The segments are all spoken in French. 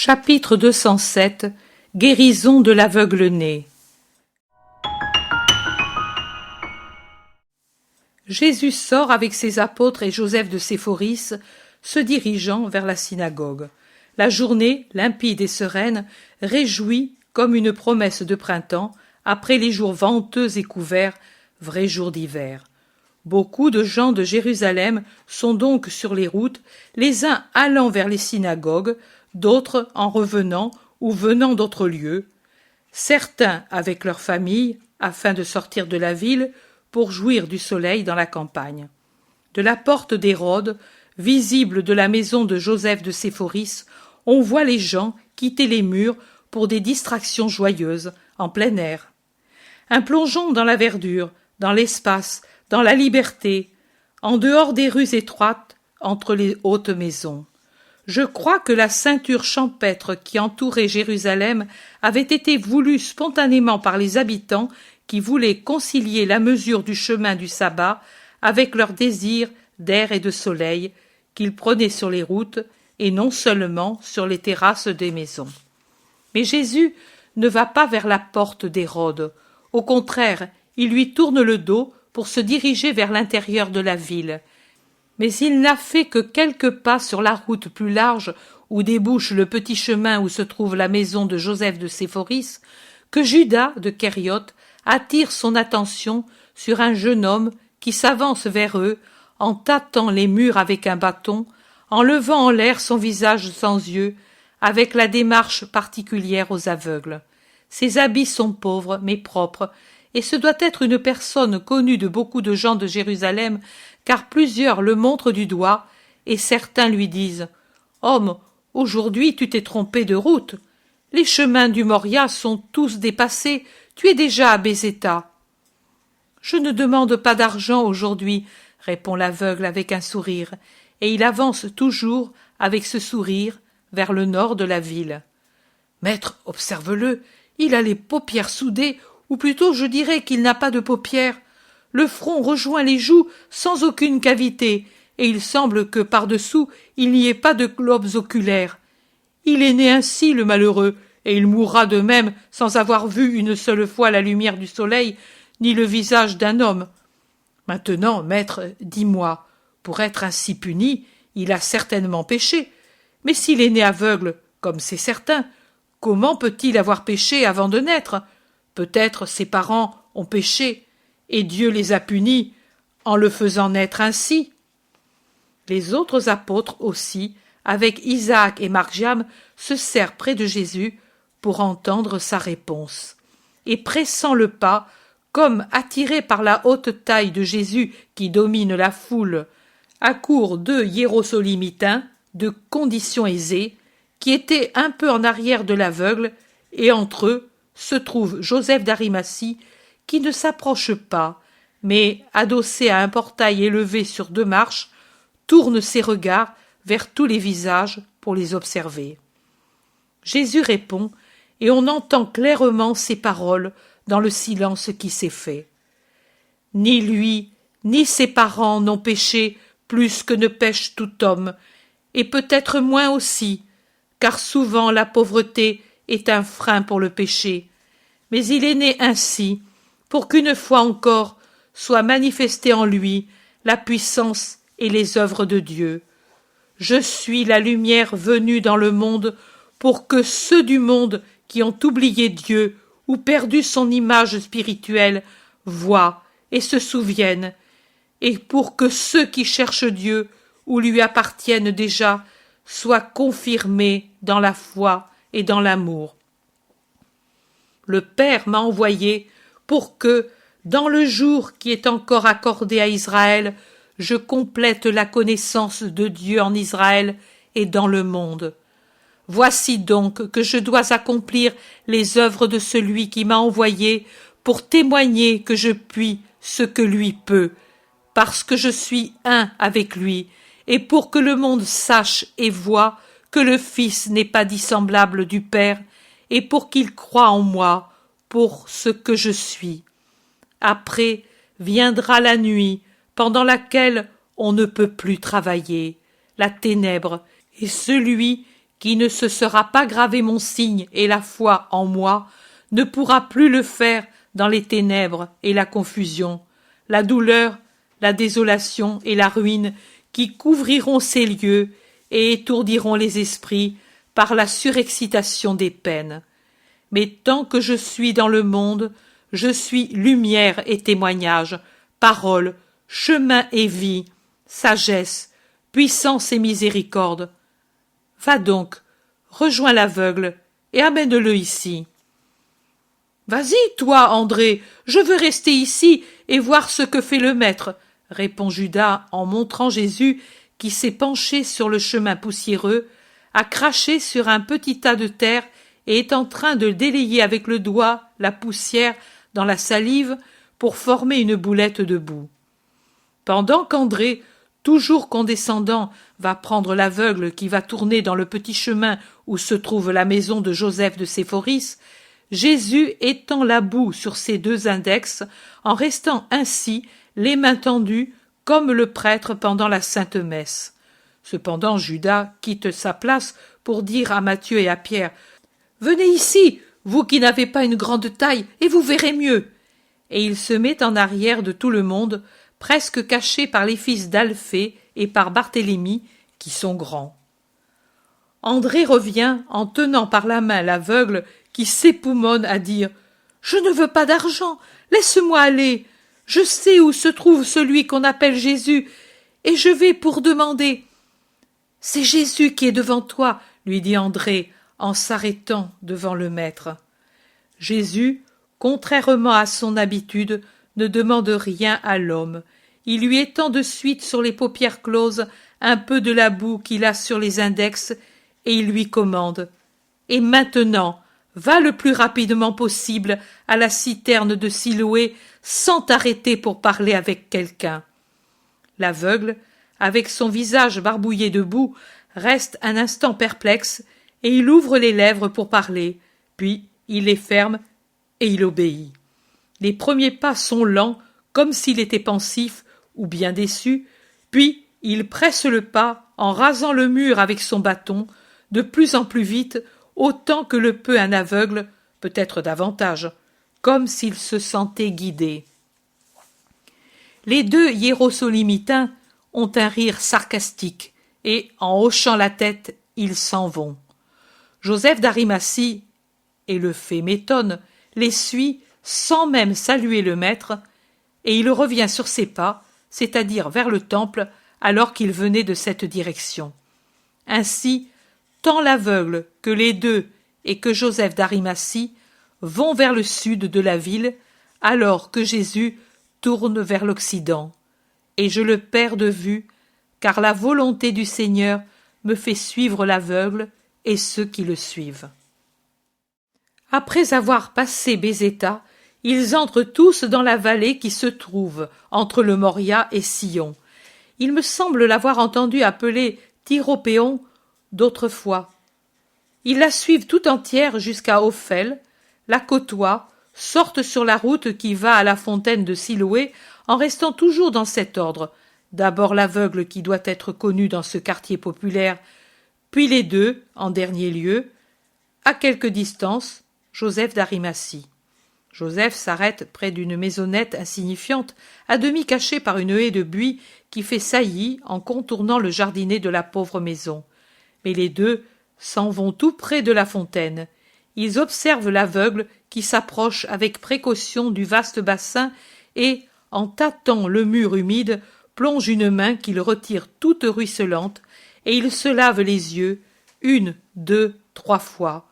Chapitre 207 Guérison de l'aveugle-né. Jésus sort avec ses apôtres et Joseph de Séphoris, se dirigeant vers la synagogue. La journée, limpide et sereine, réjouit comme une promesse de printemps, après les jours venteux et couverts, vrais jours d'hiver. Beaucoup de gens de Jérusalem sont donc sur les routes, les uns allant vers les synagogues, d'autres en revenant ou venant d'autres lieux, certains avec leurs familles, afin de sortir de la ville pour jouir du soleil dans la campagne. De la porte d'Hérode, visible de la maison de Joseph de Séphoris, on voit les gens quitter les murs pour des distractions joyeuses, en plein air. Un plongeon dans la verdure, dans l'espace, dans la liberté, en dehors des rues étroites, entre les hautes maisons. Je crois que la ceinture champêtre qui entourait Jérusalem avait été voulue spontanément par les habitants qui voulaient concilier la mesure du chemin du sabbat avec leur désir d'air et de soleil qu'ils prenaient sur les routes et non seulement sur les terrasses des maisons. Mais Jésus ne va pas vers la porte d'Hérode. Au contraire, il lui tourne le dos pour se diriger vers l'intérieur de la ville. Mais il n'a fait que quelques pas sur la route plus large où débouche le petit chemin où se trouve la maison de Joseph de Séphoris, que Judas de Kériote attire son attention sur un jeune homme qui s'avance vers eux en tâtant les murs avec un bâton, en levant en l'air son visage sans yeux, avec la démarche particulière aux aveugles. Ses habits sont pauvres mais propres, et ce doit être une personne connue de beaucoup de gens de Jérusalem, car plusieurs le montrent du doigt, et certains lui disent « Homme, aujourd'hui tu t'es trompé de route. Les chemins du Moria sont tous dépassés, tu es déjà à Bézéta. »« Je ne demande pas d'argent aujourd'hui, » répond l'aveugle avec un sourire, et il avance toujours avec ce sourire vers le nord de la ville. « Maître, observe-le, il a les paupières soudées, ou plutôt je dirais qu'il n'a pas de paupières. Le front rejoint les joues sans aucune cavité, et il semble que par-dessous il n'y ait pas de globes oculaires. Il est né ainsi, le malheureux, et il mourra de même sans avoir vu une seule fois la lumière du soleil, ni le visage d'un homme. Maintenant, maître, dis-moi, pour être ainsi puni, il a certainement péché. Mais s'il est né aveugle, comme c'est certain, comment peut-il avoir péché avant de naître? Peut-être ses parents ont péché, et Dieu les a punis en le faisant naître ainsi. » Les autres apôtres aussi, avec Isaac et Marjam, se serrent près de Jésus pour entendre sa réponse. Et pressant le pas, comme attirés par la haute taille de Jésus qui domine la foule, accourent deux hiérosolymitains de condition aisée, qui étaient un peu en arrière de l'aveugle, et entre eux se trouve Joseph d'Arimathie, qui ne s'approche pas, mais, adossé à un portail élevé sur 2 marches, tourne ses regards vers tous les visages pour les observer. Jésus répond, et on entend clairement ses paroles dans le silence qui s'est fait. Ni lui, ni ses parents n'ont péché plus que ne pêche tout homme, et peut-être moins aussi, car souvent la pauvreté est un frein pour le péché. Mais il est né ainsi, pour qu'une fois encore soit manifestée en lui la puissance et les œuvres de Dieu. Je suis la lumière venue dans le monde pour que ceux du monde qui ont oublié Dieu ou perdu son image spirituelle voient et se souviennent, et pour que ceux qui cherchent Dieu ou lui appartiennent déjà soient confirmés dans la foi et dans l'amour. Le Père m'a envoyé pour que, dans le jour qui est encore accordé à Israël, je complète la connaissance de Dieu en Israël et dans le monde. Voici donc que je dois accomplir les œuvres de celui qui m'a envoyé pour témoigner que je puis ce que lui peut, parce que je suis un avec lui, et pour que le monde sache et voie que le Fils n'est pas dissemblable du Père, et pour qu'il croie en moi, pour ce que je suis. Après viendra la nuit, pendant laquelle on ne peut plus travailler, la ténèbre, et celui qui ne se sera pas gravé mon signe et la foi en moi, ne pourra plus le faire dans les ténèbres et la confusion, la douleur, la désolation et la ruine qui couvriront ces lieux et étourdiront les esprits par la surexcitation des peines. Mais tant que je suis dans le monde, je suis lumière et témoignage, parole, chemin et vie, sagesse, puissance et miséricorde. Va donc, rejoins l'aveugle et amène-le ici. Vas-y, toi, André, je veux rester ici et voir ce que fait le maître, répond Judas en montrant Jésus qui s'est penché sur le chemin poussiéreux, a craché sur un petit tas de terre et est en train de délayer avec le doigt la poussière dans la salive pour former une boulette de boue. Pendant qu'André, toujours condescendant, va prendre l'aveugle qui va tourner dans le petit chemin où se trouve la maison de Joseph de Séphoris, Jésus étend la boue sur ses deux index, en restant ainsi les mains tendues comme le prêtre pendant la sainte messe. Cependant Judas quitte sa place pour dire à Matthieu et à Pierre « Venez ici, vous qui n'avez pas une grande taille, et vous verrez mieux !» Et il se met en arrière de tout le monde, presque caché par les fils d'Alphée et par Barthélemy, qui sont grands. André revient en tenant par la main l'aveugle qui s'époumonne à dire « Je ne veux pas d'argent, laisse-moi aller. Je sais où se trouve celui qu'on appelle Jésus, et je vais pour demander. »« C'est Jésus qui est devant toi, » lui dit André, en s'arrêtant devant le maître. Jésus, contrairement à son habitude, ne demande rien à l'homme. Il lui étend de suite sur les paupières closes un peu de la boue qu'il a sur les index, et il lui commande « Et maintenant, va le plus rapidement possible à la citerne de Siloé sans t'arrêter pour parler avec quelqu'un. » L'aveugle, avec son visage barbouillé de boue, reste un instant perplexe et il ouvre les lèvres pour parler, puis il les ferme et il obéit. Les premiers pas sont lents, comme s'il était pensif ou bien déçu, puis il presse le pas en rasant le mur avec son bâton, de plus en plus vite, autant que le peut un aveugle, peut-être davantage, comme s'il se sentait guidé. Les deux hiérosolymitains ont un rire sarcastique, et, en hochant la tête, ils s'en vont. Joseph d'Arimathie, et le fait m'étonne, les suit sans même saluer le maître, et il revient sur ses pas, c'est-à-dire vers le temple, alors qu'il venait de cette direction. Ainsi, tant l'aveugle que les deux et que Joseph d'Arimathie vont vers le sud de la ville, alors que Jésus tourne vers l'Occident. Et je le perds de vue, car la volonté du Seigneur me fait suivre l'aveugle et ceux qui le suivent. Après avoir passé Bézéta, ils entrent tous dans la vallée qui se trouve entre le Moria et Sion. Il me semble l'avoir entendu appeler Tyropéon d'autrefois. Ils la suivent tout entière jusqu'à Ophel, la côtoient, sortent sur la route qui va à la fontaine de Siloé, en restant toujours dans cet ordre. D'abord l'aveugle qui doit être connu dans ce quartier populaire, puis les deux, en dernier lieu, à quelque distance, Joseph d'Arimathie. Joseph s'arrête près d'une maisonnette insignifiante, à demi cachée par une haie de buis qui fait saillie en contournant le jardinet de la pauvre maison. Mais les deux s'en vont tout près de la fontaine. Ils observent l'aveugle qui s'approche avec précaution du vaste bassin et, en tâtant le mur humide, plonge une main qu'il retire toute ruisselante, et il se lave les yeux, 1, 2, 3 fois.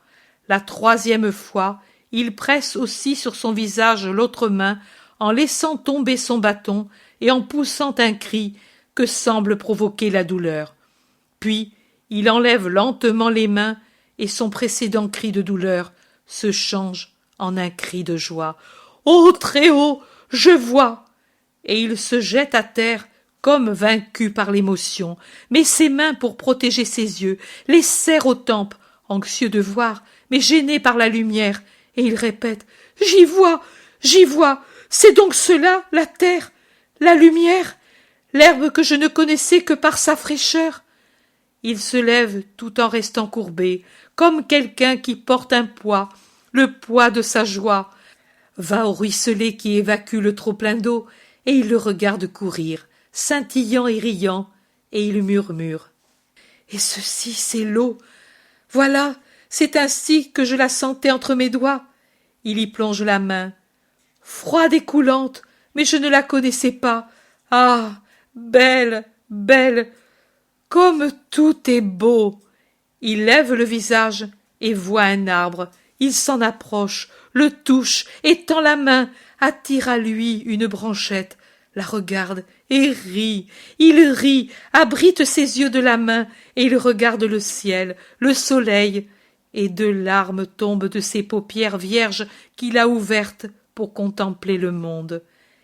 La troisième fois, il presse aussi sur son visage l'autre main, en laissant tomber son bâton et en poussant un cri que semble provoquer la douleur. Puis, il enlève lentement les mains, et son précédent cri de douleur se change en un cri de joie. « Ô Très-Haut, je vois !» Et il se jette à terre comme vaincu par l'émotion, met ses mains pour protéger ses yeux, les serre aux tempes, anxieux de voir, mais gêné par la lumière, et il répète « J'y vois, c'est donc cela, la terre, la lumière, l'herbe que je ne connaissais que par sa fraîcheur !» Il se lève tout en restant courbé, comme quelqu'un qui porte un poids, le poids de sa joie, va au ruisselet qui évacue le trop-plein d'eau, et il le regarde courir, scintillant et riant, et il murmure. Et ceci, c'est l'eau. Voilà, c'est ainsi que je la sentais entre mes doigts. Il y plonge la main. Froide et coulante, mais je ne la connaissais pas. Ah, belle, belle, comme tout est beau. Il lève le visage et voit un arbre. Il s'en approche, le touche, étend la main, attire à lui une branchette, la regarde et rit. Il rit, abrite ses yeux de la main, et il regarde le ciel, le soleil, et 2 larmes tombent de ses paupières vierges qu'il a ouvertes pour contempler le monde.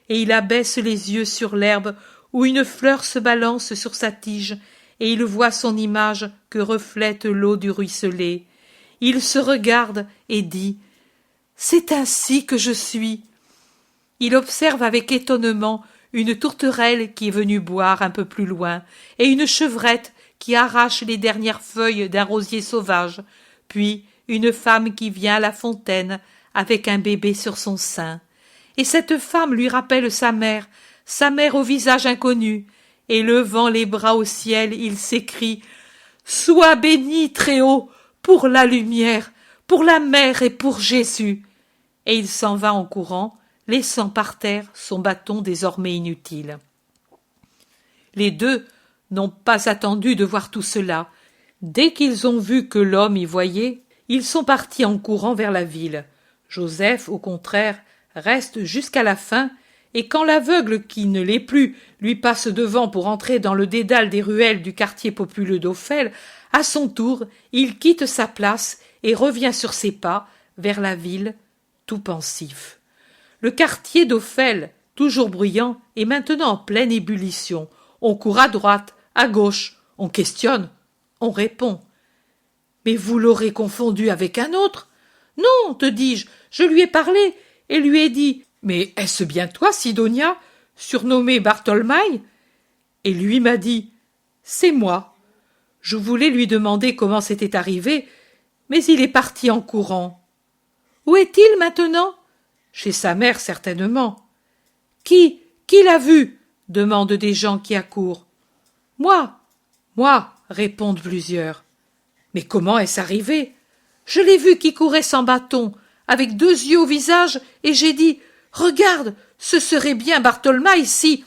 Et il abaisse les yeux sur l'herbe où une fleur se balance sur sa tige, et il voit son image que reflète l'eau du ruisselet. Il se regarde et dit « C'est ainsi que je suis ». Il observe avec étonnement une tourterelle qui est venue boire un peu plus loin, et une chevrette qui arrache les dernières feuilles d'un rosier sauvage, puis une femme qui vient à la fontaine avec un bébé sur son sein. Et cette femme lui rappelle sa mère au visage inconnu, et levant les bras au ciel, il s'écrie « Sois béni, Très-Haut, pour la lumière, pour la mer et pour Jésus !» Et il s'en va en courant, laissant par terre son bâton désormais inutile. Les 2 n'ont pas attendu de voir tout cela. Dès qu'ils ont vu que l'homme y voyait, ils sont partis en courant vers la ville. Joseph, au contraire, reste jusqu'à la fin, et quand l'aveugle qui ne l'est plus lui passe devant pour entrer dans le dédale des ruelles du quartier populeux d'Ophel, à son tour, il quitte sa place et revient sur ses pas vers la ville, tout pensif. Le quartier d'Ophel, toujours bruyant, est maintenant en pleine ébullition. On court à droite, à gauche, on questionne, on répond. « Mais vous l'aurez confondu avec un autre ?»« Non, te dis-je, je lui ai parlé et lui ai dit « Mais est-ce bien toi, Sidonia, surnommée Bartholmaï ?» Et lui m'a dit « C'est moi. » Je voulais lui demander comment c'était arrivé, mais il est parti en courant. « Où est-il maintenant ?»« Chez sa mère, certainement. »« Qui l'a vu ?» demandent des gens qui accourent. « Moi, répondent plusieurs. « Mais comment est-ce arrivé ? Je l'ai vu qui courait sans bâton, avec 2 yeux au visage, et j'ai dit « Regarde, ce serait bien Bartholmaï si… »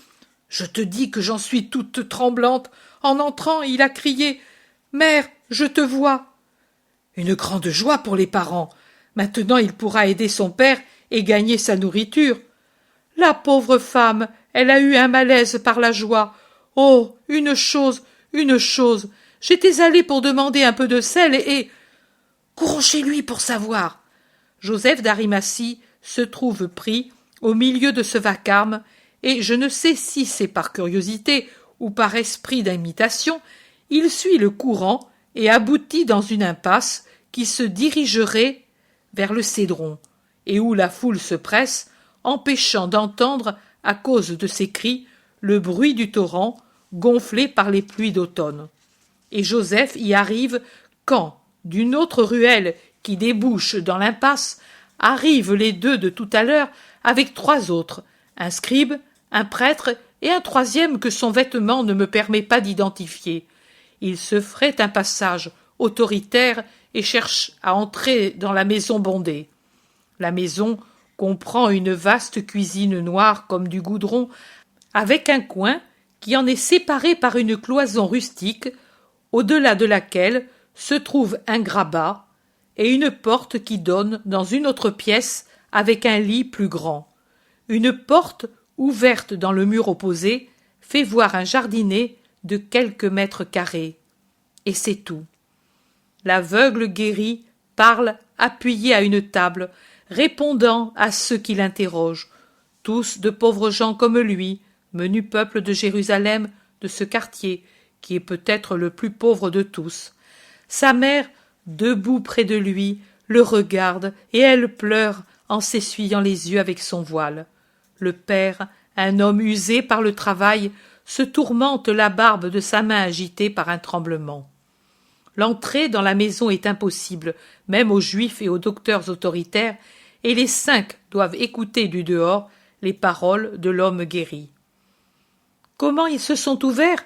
Je te dis que j'en suis toute tremblante. En entrant, il a crié « Mère, je te vois !» Une grande joie pour les parents. Maintenant, il pourra aider son père et gagner sa nourriture. La pauvre femme, elle a eu un malaise par la joie. Oh, une chose. J'étais allée pour demander un peu de sel et… Courons chez lui pour savoir. Joseph d'Arimathie se trouve pris au milieu de ce vacarme, et je ne sais si c'est par curiosité ou par esprit d'imitation, il suit le courant et aboutit dans une impasse qui se dirigerait vers le Cédron, et où la foule se presse, empêchant d'entendre, à cause de ses cris, le bruit du torrent gonflé par les pluies d'automne. Et Joseph y arrive quand, d'une autre ruelle qui débouche dans l'impasse, arrivent les 2 de tout à l'heure avec 3 autres, un scribe, un prêtre et un 3e que son vêtement ne me permet pas d'identifier. Ils se feraient un passage autoritaire et cherchent à entrer dans la maison bondée. La maison comprend une vaste cuisine noire comme du goudron, avec un coin qui en est séparé par une cloison rustique, au-delà de laquelle se trouve un grabat et une porte qui donne dans une autre pièce avec un lit plus grand. Une porte ouverte dans le mur opposé fait voir un jardinet de quelques mètres carrés. Et c'est tout. L'aveugle guéri parle appuyé à une table, répondant à ceux qui l'interrogent, tous de pauvres gens comme lui, menu peuple de Jérusalem, de ce quartier, qui est peut-être le plus pauvre de tous. Sa mère, debout près de lui, le regarde, et elle pleure en s'essuyant les yeux avec son voile. Le père, un homme usé par le travail, se tourmente la barbe de sa main agitée par un tremblement. L'entrée dans la maison est impossible, même aux Juifs et aux docteurs autoritaires, et les 5 doivent écouter du dehors les paroles de l'homme guéri. Comment ils se sont ouverts?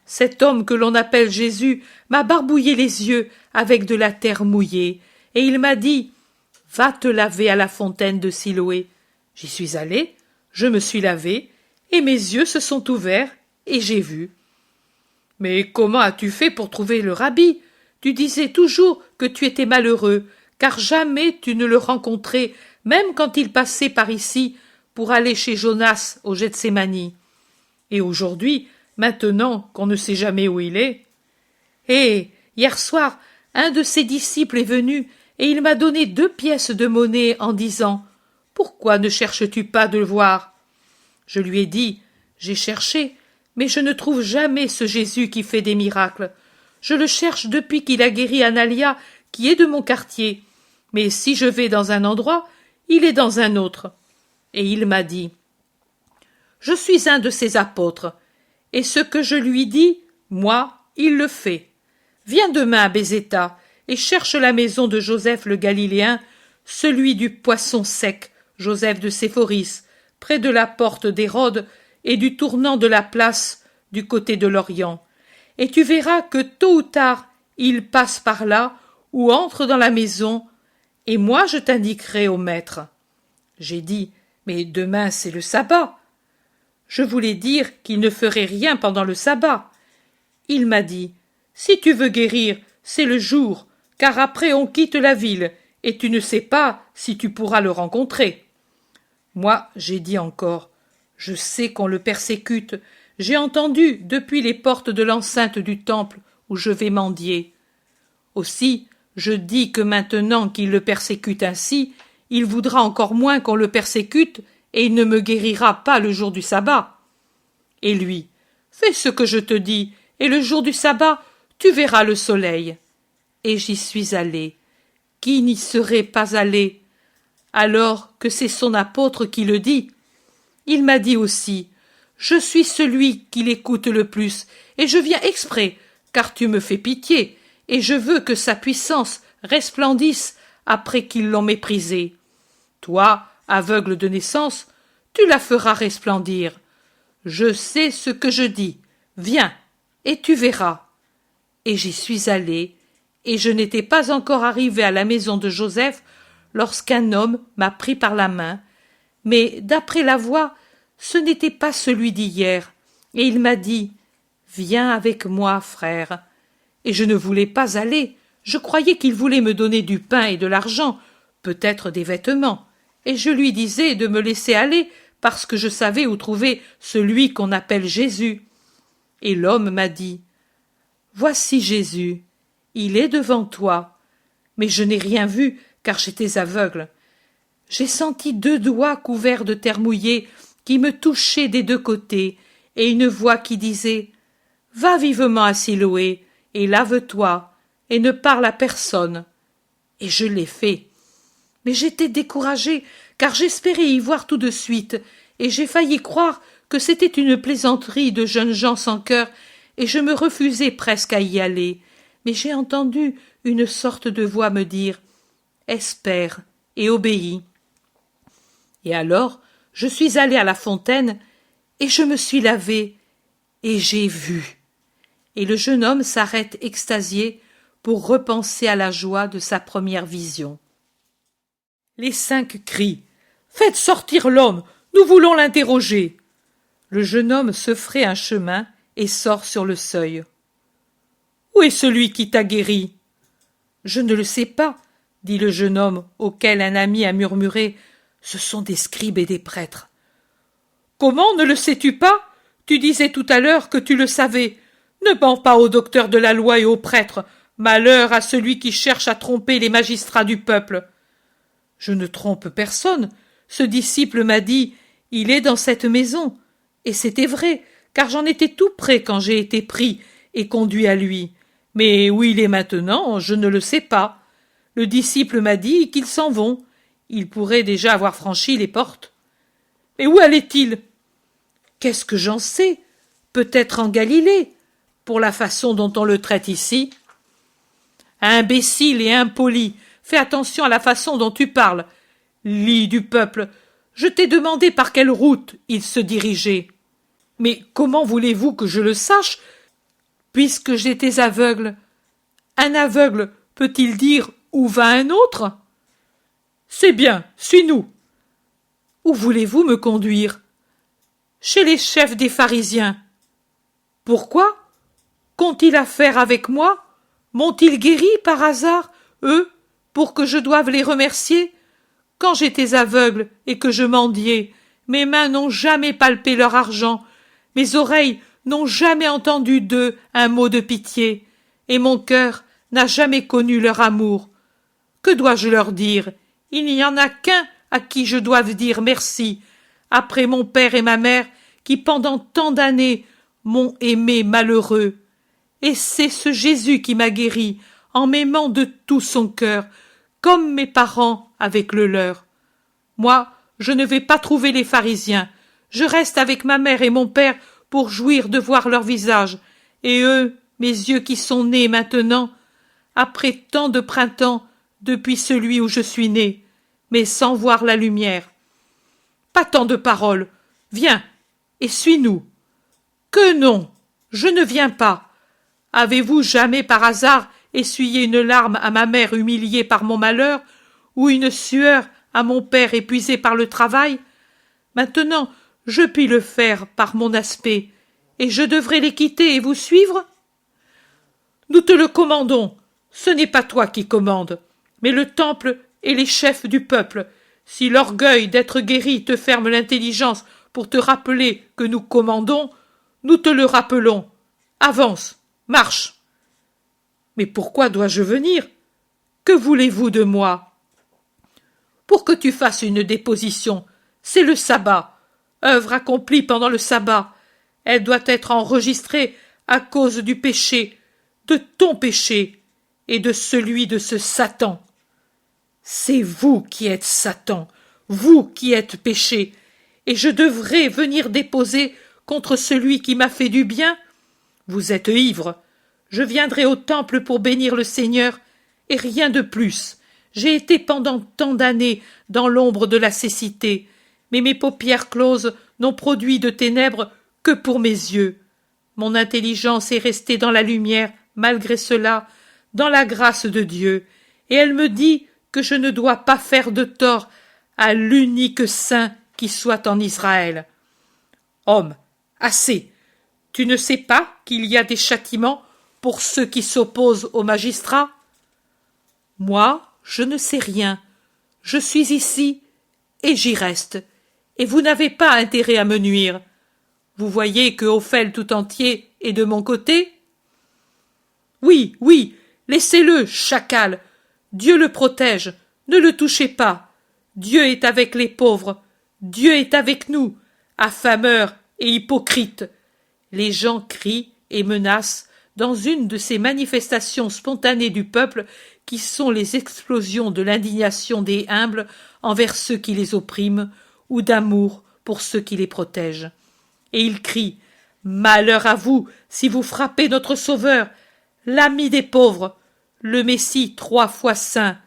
Cet homme que l'on appelle Jésus m'a barbouillé les yeux avec de la terre mouillée, et il m'a dit « Va te laver à la fontaine de Siloé ». J'y suis allé, je me suis lavé, et mes yeux se sont ouverts, et j'ai vu. Mais comment as-tu fait pour trouver le rabbi? Tu disais toujours que tu étais malheureux, car jamais tu ne le rencontrais, même quand il passait par ici pour aller chez Jonas au Gethsémani. Et aujourd'hui, maintenant qu'on ne sait jamais où il est. Hier soir, un de ses disciples est venu, et il m'a donné 2 pièces de monnaie en disant « Pourquoi ne cherches-tu pas de le voir ?» Je lui ai dit « J'ai cherché, mais je ne trouve jamais ce Jésus qui fait des miracles. Je le cherche depuis qu'il a guéri Analia, qui est de mon quartier. Mais si je vais dans un endroit, il est dans un autre. » Et il m'a dit « Je suis un de ses apôtres, et ce que je lui dis, moi, il le fait. Viens demain à Bézéta, et cherche la maison de Joseph le Galiléen, celui du poisson sec, Joseph de Séphoris, près de la porte d'Hérode et du tournant de la place du côté de l'Orient. Et tu verras que tôt ou tard, il passe par là ou entre dans la maison, et moi je t'indiquerai au maître. » J'ai dit « Mais demain c'est le sabbat. » Je voulais dire qu'il ne ferait rien pendant le sabbat. Il m'a dit « Si tu veux guérir, c'est le jour, car après on quitte la ville, et tu ne sais pas si tu pourras le rencontrer. » Moi, j'ai dit encore « Je sais qu'on le persécute. J'ai entendu depuis les portes de l'enceinte du temple où je vais mendier. Aussi, je dis que maintenant qu'il le persécute ainsi, il voudra encore moins qu'on le persécute, et il ne me guérira pas le jour du sabbat. » Et lui « Fais ce que je te dis, et le jour du sabbat, tu verras le soleil. » Et j'y suis allé. Qui n'y serait pas allé, alors que c'est son apôtre qui le dit? Il m'a dit aussi « Je suis celui qui l'écoute le plus, et je viens exprès, car tu me fais pitié, et je veux que sa puissance resplendisse après qu'ils l'ont méprisée. Toi, aveugle de naissance, tu la feras resplendir. Je sais ce que je dis. Viens, et tu verras. » Et j'y suis allé, et je n'étais pas encore arrivé à la maison de Joseph lorsqu'un homme m'a pris par la main, mais d'après la voix, ce n'était pas celui d'hier, et il m'a dit « Viens avec moi, frère. » Et je ne voulais pas aller, je croyais qu'il voulait me donner du pain et de l'argent, peut-être des vêtements, et je lui disais de me laisser aller parce que je savais où trouver celui qu'on appelle Jésus. Et l'homme m'a dit « Voici Jésus, il est devant toi. » Mais je n'ai rien vu, car j'étais aveugle. J'ai senti 2 doigts couverts de terre mouillée qui me touchaient des 2 côtés, et une voix qui disait « Va vivement à Siloé, et lave-toi, et ne parle à personne. » Et je l'ai fait. Mais j'étais découragée, car j'espérais y voir tout de suite, et j'ai failli croire que c'était une plaisanterie de jeunes gens sans cœur, et je me refusais presque à y aller. Mais j'ai entendu une sorte de voix me dire « Espère et obéis. » Et alors, je suis allée à la fontaine, et je me suis lavée, et j'ai vu. Et le jeune homme s'arrête extasié pour repenser à la joie de sa première vision. Les 5 crient « Faites sortir l'homme, nous voulons l'interroger. » Le jeune homme se fraye un chemin et sort sur le seuil. « Où est celui qui t'a guéri ?»« Je ne le sais pas, » dit le jeune homme, auquel un ami a murmuré « Ce sont des scribes et des prêtres. »« Comment ne le sais-tu pas? Tu disais tout à l'heure que tu le savais. Ne mens pas aux docteurs de la loi et aux prêtres. Malheur à celui qui cherche à tromper les magistrats du peuple. » « Je ne trompe personne. Ce disciple m'a dit « Il est dans cette maison. » Et c'était vrai, car j'en étais tout près quand j'ai été pris et conduit à lui. Mais où il est maintenant, je ne le sais pas. Le disciple m'a dit qu'ils s'en vont. Il pourrait déjà avoir franchi les portes. Mais où allait-il? Qu'est-ce que j'en sais? Peut-être en Galilée, pour la façon dont on le traite ici. Imbécile et impoli, fais attention à la façon dont tu parles. Lis du peuple, je t'ai demandé par quelle route il se dirigeait. Mais comment voulez-vous que je le sache, puisque j'étais aveugle? Un aveugle peut-il dire où va un autre? C'est bien, suis-nous. Où voulez-vous me conduire? Chez les chefs des pharisiens. Pourquoi? Qu'ont-ils à faire avec moi? M'ont-ils guéri par hasard, eux, pour que je doive les remercier? Quand j'étais aveugle et que je mendiais, mes mains n'ont jamais palpé leur argent, mes oreilles n'ont jamais entendu d'eux un mot de pitié, et mon cœur n'a jamais connu leur amour. Que dois-je leur dire? Il n'y en a qu'un à qui je doive dire merci, après mon père et ma mère, qui pendant tant d'années m'ont aimé malheureux. Et c'est ce Jésus qui m'a guéri, en m'aimant de tout son cœur, comme mes parents avec le leur. Moi, je ne vais pas trouver les pharisiens. Je reste avec ma mère et mon père pour jouir de voir leur visage. Et eux, mes yeux qui sont nés maintenant, après tant de printemps, depuis celui où je suis né, mais sans voir la lumière. Pas tant de paroles. Viens, et suis-nous. Que non, je ne viens pas. Avez-vous jamais par hasard essuyé une larme à ma mère humiliée par mon malheur, ou une sueur à mon père épuisé par le travail? Maintenant, je puis le faire par mon aspect, et je devrais les quitter et vous suivre? Nous te le commandons. Ce n'est pas toi qui commandes, mais le temple et les chefs du peuple. Si l'orgueil d'être guéri te ferme l'intelligence pour te rappeler que nous commandons, nous te le rappelons. Avance, marche. Mais pourquoi dois-je venir? Que voulez-vous de moi? Pour que tu fasses une déposition. C'est le sabbat. Œuvre accomplie pendant le sabbat. Elle doit être enregistrée à cause du péché, de ton péché et de celui de ce Satan. C'est vous qui êtes Satan, vous qui êtes péché, et je devrais venir déposer contre celui qui m'a fait du bien? Vous êtes ivre. Je viendrai au temple pour bénir le Seigneur, et rien de plus. J'ai été pendant tant d'années dans l'ombre de la cécité, mais mes paupières closes n'ont produit de ténèbres que pour mes yeux. Mon intelligence est restée dans la lumière, malgré cela, dans la grâce de Dieu, et elle me dit que je ne dois pas faire de tort à l'unique saint qui soit en Israël. Homme, assez. Tu ne sais pas qu'il y a des châtiments pour ceux qui s'opposent aux magistrats? Moi, je ne sais rien. Je suis ici, et j'y reste. Et vous n'avez pas intérêt à me nuire. Vous voyez que Ophel tout entier est de mon côté? Oui, oui, laissez-le, chacal. Dieu le protège. Ne le touchez pas. Dieu est avec les pauvres. Dieu est avec nous, affameurs et hypocrites. Les gens crient et menacent dans une de ces manifestations spontanées du peuple qui sont les explosions de l'indignation des humbles envers ceux qui les oppriment ou d'amour pour ceux qui les protègent. Et ils crient « Malheur à vous si vous frappez notre Sauveur, l'ami des pauvres, le Messie 3 fois saint.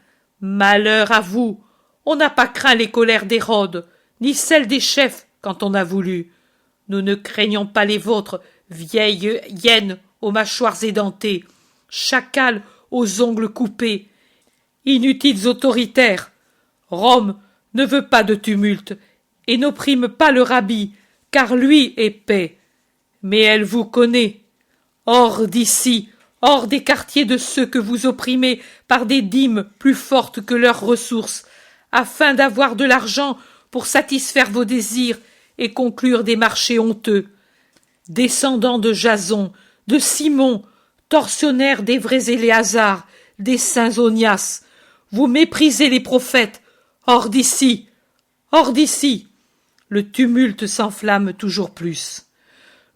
Malheur à vous! On n'a pas craint les colères d'Hérode, ni celles des chefs quand on a voulu. Nous ne craignons pas les vôtres, vieilles hyènes aux mâchoires édentées, chacals aux ongles coupés, inutiles autoritaires. Rome ne veut pas de tumulte et n'opprime pas le rabbi, car lui est paix. Mais elle vous connaît. Hors d'ici, hors des quartiers de ceux que vous opprimez par des dîmes plus fortes que leurs ressources, afin d'avoir de l'argent pour satisfaire vos désirs et conclure des marchés honteux. Descendants de Jason, de Simon, tortionnaires des vrais Éléazar, des saints Onias, vous méprisez les prophètes. Hors d'ici, hors d'ici. Le tumulte s'enflamme toujours plus.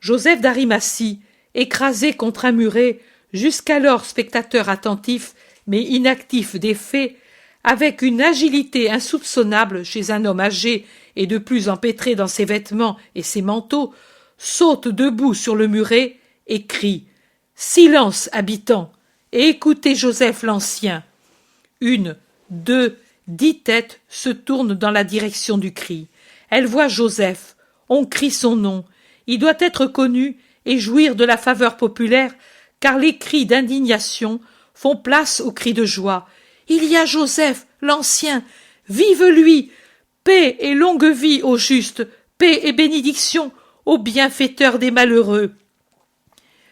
Joseph d'Arimathie, écrasé contre un muret, jusqu'alors spectateur attentif mais inactif des faits, avec une agilité insoupçonnable chez un homme âgé et de plus empêtré dans ses vêtements et ses manteaux, saute debout sur le muret et crie « Silence, habitants !» et écoutez Joseph l'Ancien. 1, 2, 10 têtes se tournent dans la direction du cri. Elles voient Joseph. On crie son nom. Il doit être connu et jouir de la faveur populaire, car les cris d'indignation font place aux cris de joie. Il y a Joseph, l'Ancien. Vive lui! Paix et longue vie au juste, paix et bénédiction au bienfaiteur des malheureux.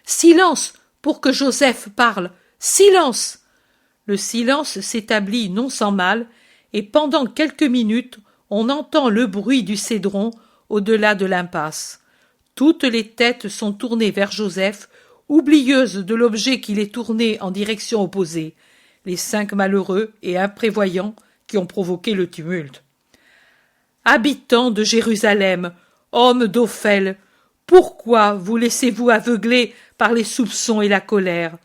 Silence pour que Joseph parle. Silence! Le silence s'établit non sans mal, et pendant quelques minutes, on entend le bruit du cédron au-delà de l'impasse. Toutes les têtes sont tournées vers Joseph, oublieuses de l'objet qui les tournait en direction opposée, les 5 malheureux et imprévoyants qui ont provoqué le tumulte. Habitants de Jérusalem, hommes d'Ophel, pourquoi vous laissez-vous aveugler par les soupçons et la colère?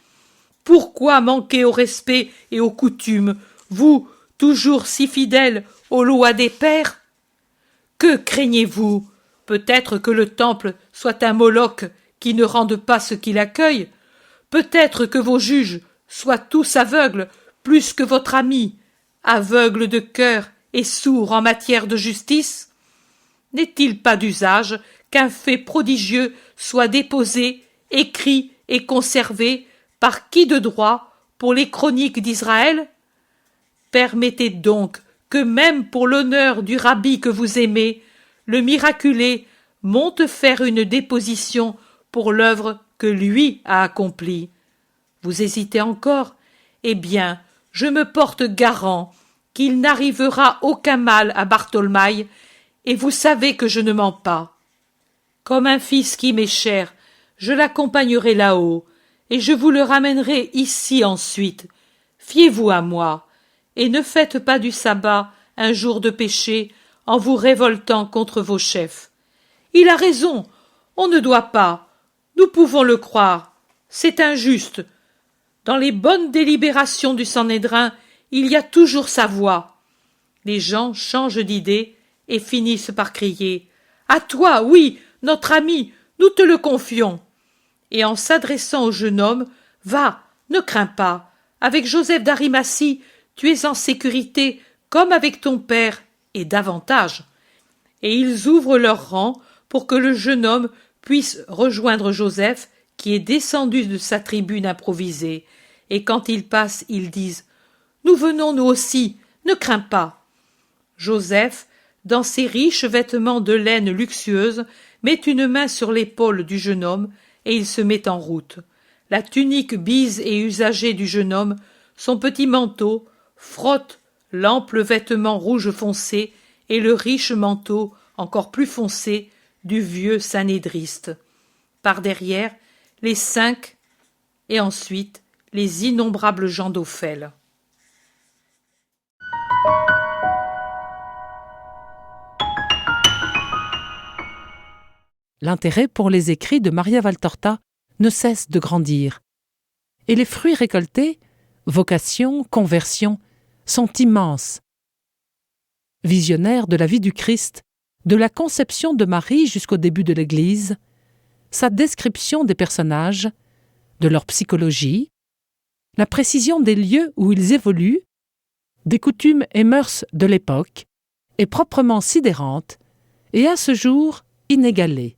Pourquoi manquer au respect et aux coutumes, vous, toujours si fidèles aux lois des pères? Que craignez-vous? Peut-être que le temple soit un Moloch qui ne rende pas ce qu'il accueille. Peut-être que vos juges soient tous aveugles, plus que votre ami, aveugle de cœur et sourd en matière de justice. N'est-il pas d'usage qu'un fait prodigieux soit déposé, écrit et conservé par qui de droit pour les chroniques d'Israël? Permettez donc que même pour l'honneur du rabbi que vous aimez, le miraculé monte faire une déposition pour l'œuvre que lui a accomplie. Vous hésitez encore? Eh bien, je me porte garant qu'il n'arrivera aucun mal à Bartholomaï, et vous savez que je ne mens pas. Comme un fils qui m'est cher, je l'accompagnerai là-haut, et je vous le ramènerai ici ensuite. Fiez-vous à moi, et ne faites pas du sabbat un jour de péché en vous révoltant contre vos chefs. Il a raison, on ne doit pas. Nous pouvons le croire. C'est injuste. Dans les bonnes délibérations du Sanhédrin, il y a toujours sa voix. Les gens changent d'idée et finissent par crier « À toi, oui, notre ami, nous te le confions !» Et en s'adressant au jeune homme, « Va, ne crains pas. Avec Joseph d'Arimathie, tu es en sécurité comme avec ton père, et davantage. » Et ils ouvrent leurs rangs pour que le jeune homme puisse rejoindre Joseph, qui est descendu de sa tribune improvisée. Et quand il passe, ils disent « Nous venons nous aussi, ne crains pas. » Joseph, dans ses riches vêtements de laine luxueuse, met une main sur l'épaule du jeune homme et il se met en route. La tunique bise et usagée du jeune homme, son petit manteau, frotte l'ample vêtement rouge foncé et le riche manteau encore plus foncé du vieux sanédriste. Par derrière, les 5 et ensuite les innombrables gens d'Ophel. L'intérêt pour les écrits de Maria Valtorta ne cesse de grandir. Et les fruits récoltés, vocation, conversion, sont immenses. Visionnaire de la vie du Christ, de la conception de Marie jusqu'au début de l'Église, sa description des personnages, de leur psychologie, la précision des lieux où ils évoluent, des coutumes et mœurs de l'époque, est proprement sidérante et à ce jour inégalée.